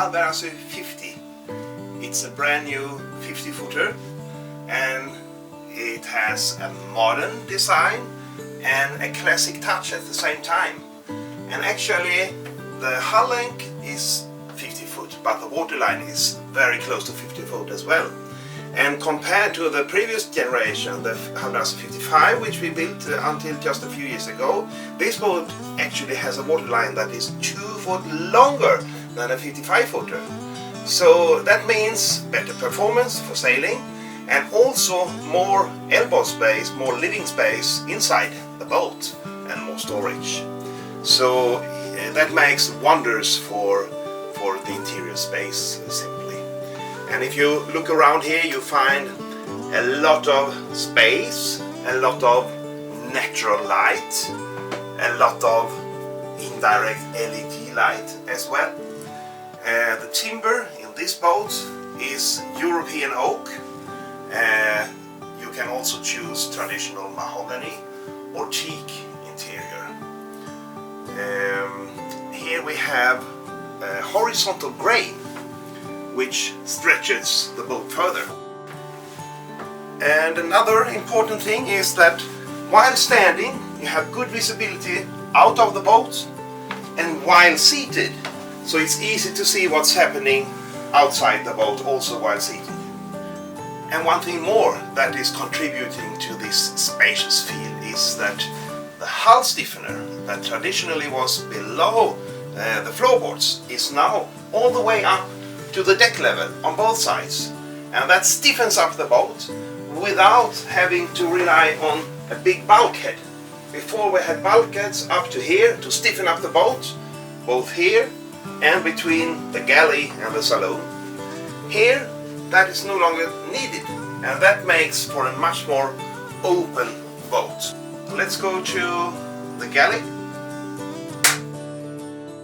Hallberg-Rassy 50. It's a brand new 50-footer, and it has a modern design and a classic touch at the same time. And actually the hull length is 50 foot, but the waterline is very close to 50 foot as well. And compared to the previous generation, the Hallberg-Rassy 55, which we built until just a few years ago, this boat actually has a waterline that is 2 foot longer than a 55-footer. So that means better performance for sailing, and also more elbow space, more living space inside the boat, and more storage. So that makes wonders for the interior space, simply. And if you look around here, you find a lot of space, a lot of natural light, a lot of indirect LED light as well. The timber in this boat is European oak. You can also choose traditional mahogany or teak interior. Here we have a horizontal grain, which stretches the boat further. And another important thing is that while standing you have good visibility out of the boat, and while seated, so it's easy to see what's happening outside the boat also while seated. And one thing more that is contributing to this spacious feel is that the hull stiffener that traditionally was below the floorboards is now all the way up to the deck level on both sides, and that stiffens up the boat without having to rely on a big bulkhead. Before we had bulkheads up to here to stiffen up the boat, both here and between the galley and the saloon. Here that is no longer needed, and that makes for a much more open boat. Let's go to the galley.